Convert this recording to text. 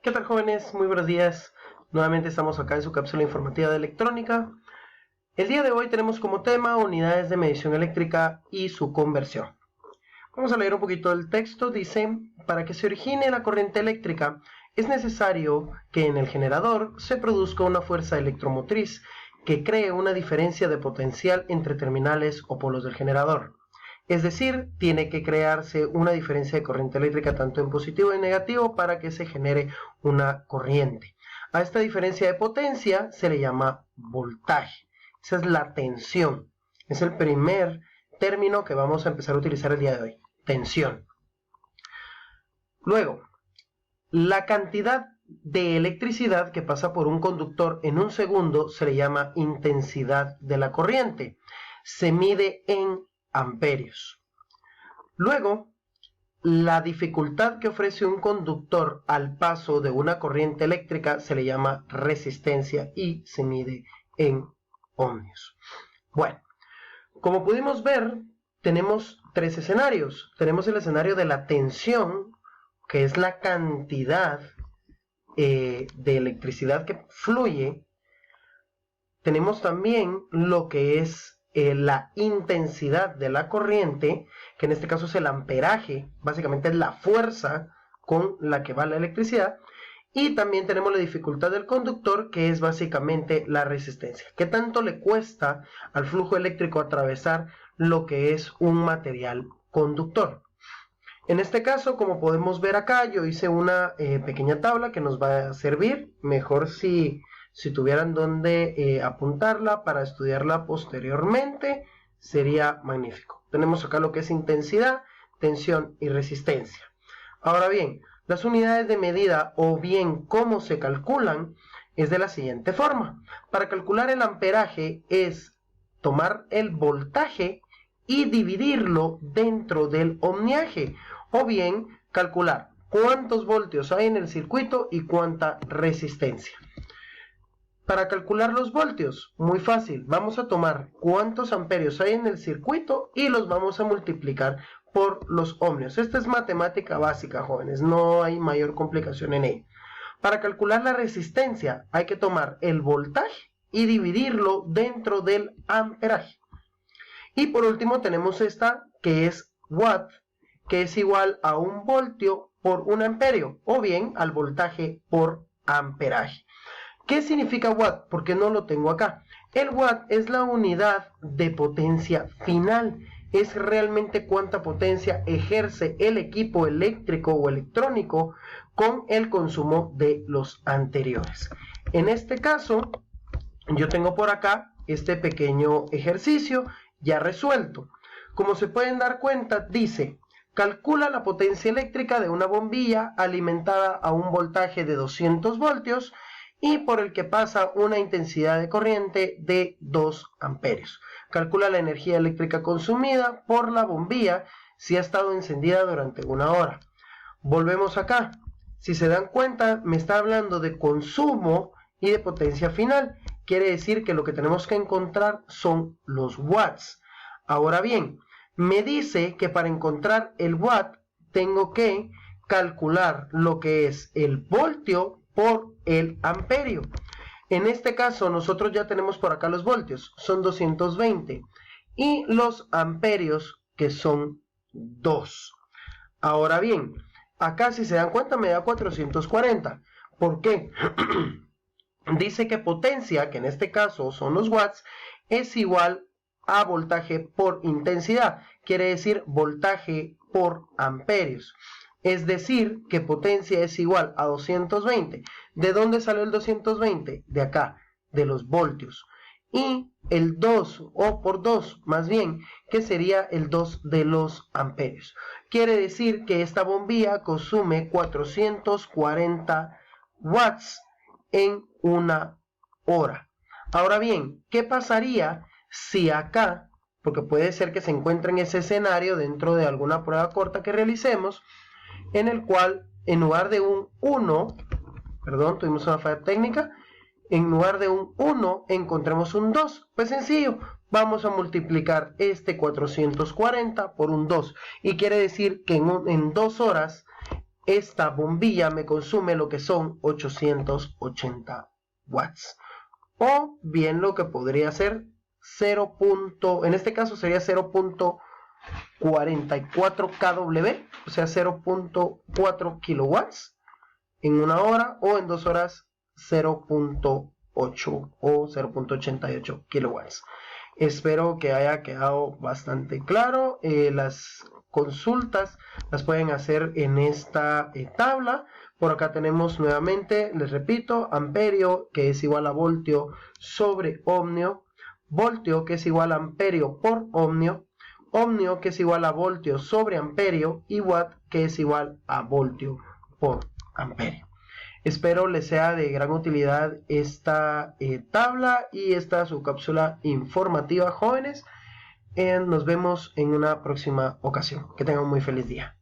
¿Qué tal, jóvenes? Muy buenos días. Nuevamente estamos acá en su cápsula informativa de electrónica. El día de hoy tenemos como tema unidades de medición eléctrica y su conversión. Vamos a leer un poquito del texto. Dice, para que se origine la corriente eléctrica es necesario que en el generador se produzca una fuerza electromotriz que cree una diferencia de potencial entre terminales o polos del generador. Es decir, tiene que crearse una diferencia de corriente eléctrica tanto en positivo y en negativo para que se genere una corriente. A esta diferencia de potencia se le llama voltaje. Esa es la tensión. Es el primer término que vamos a empezar a utilizar el día de hoy. Tensión. Luego, la cantidad de electricidad que pasa por un conductor en un segundo se le llama intensidad de la corriente. Se mide en amperios. Luego, la dificultad que ofrece un conductor al paso de una corriente eléctrica se le llama resistencia y se mide en ohmios. Bueno, como pudimos ver, tenemos tres escenarios. Tenemos el escenario de la tensión, que es la cantidad de electricidad que fluye. Tenemos también lo que es la intensidad de la corriente, que en este caso es el amperaje, básicamente es la fuerza con la que va la electricidad, y también tenemos la dificultad del conductor, que es básicamente la resistencia. ¿Qué tanto le cuesta al flujo eléctrico atravesar lo que es un material conductor? En este caso, como podemos ver acá, yo hice una pequeña tabla que nos va a servir. Mejor si tuvieran donde apuntarla para estudiarla posteriormente, sería magnífico. Tenemos acá lo que es intensidad, tensión y resistencia. Ahora bien, las unidades de medida o bien cómo se calculan es de la siguiente forma. Para calcular el amperaje es tomar el voltaje y dividirlo dentro del ohmiaje, o bien calcular cuántos voltios hay en el circuito y cuánta resistencia. Para calcular los voltios, muy fácil, vamos a tomar cuántos amperios hay en el circuito y los vamos a multiplicar por los ohmios. Esta es matemática básica, jóvenes, no hay mayor complicación en ello. Para calcular la resistencia hay que tomar el voltaje y dividirlo dentro del amperaje. Y por último tenemos esta que es watt, que es igual a 1 voltio por 1 amperio, o bien al voltaje por amperaje. ¿Qué significa watt? Porque no lo tengo acá. El watt es la unidad de potencia final. Es realmente cuánta potencia ejerce el equipo eléctrico o electrónico con el consumo de los anteriores. En este caso, yo tengo por acá este pequeño ejercicio ya resuelto. Como se pueden dar cuenta, dice, calcula la potencia eléctrica de una bombilla alimentada a un voltaje de 200 voltios y por el que pasa una intensidad de corriente de 2 amperios. Calcula la energía eléctrica consumida por la bombilla si ha estado encendida durante 1 hora. Volvemos acá. Si se dan cuenta, me está hablando de consumo y de potencia final. Quiere decir que lo que tenemos que encontrar son los watts. Ahora bien, me dice que para encontrar el watt tengo que calcular lo que es el voltio por el amperio. En este caso nosotros ya tenemos por acá los voltios, son 220, y los amperios, que son 2. Ahora bien, acá si se dan cuenta me da 440. ¿Por qué? Dice que potencia, que en este caso son los watts, es igual a voltaje por intensidad. Quiere decir voltaje por amperios. Es decir, que potencia es igual a 220. ¿De dónde salió el 220? De acá, de los voltios. Y el 2, o por 2, más bien, que sería el 2 de los amperios. Quiere decir que esta bombilla consume 440 watts en 1 hora. Ahora bien, ¿qué pasaría si acá, porque puede ser que se encuentre en ese escenario dentro de alguna prueba corta que realicemos, en el cual en lugar de un 1, tuvimos una falla técnica, en lugar de un 1 encontremos un 2? Pues sencillo, vamos a multiplicar este 440 por un 2, y quiere decir que en 2 horas esta bombilla me consume lo que son 880 watts. O bien lo que podría ser 0. En este caso sería 0.44 kW, o sea 0.4 kilowatts en una hora, o en 2 horas 0.8 o 0.88 kilowatts. Espero que haya quedado bastante claro. Las consultas las pueden hacer en esta tabla. Por acá tenemos nuevamente, les repito, amperio, que es igual a voltio sobre ohmio, voltio, que es igual a amperio por ohmio, ohmio, que es igual a voltio sobre amperio, y watt, que es igual a voltio por amperio. Espero les sea de gran utilidad esta tabla y esta su cápsula informativa, jóvenes. Nos vemos en una próxima ocasión. Que tengan un muy feliz día.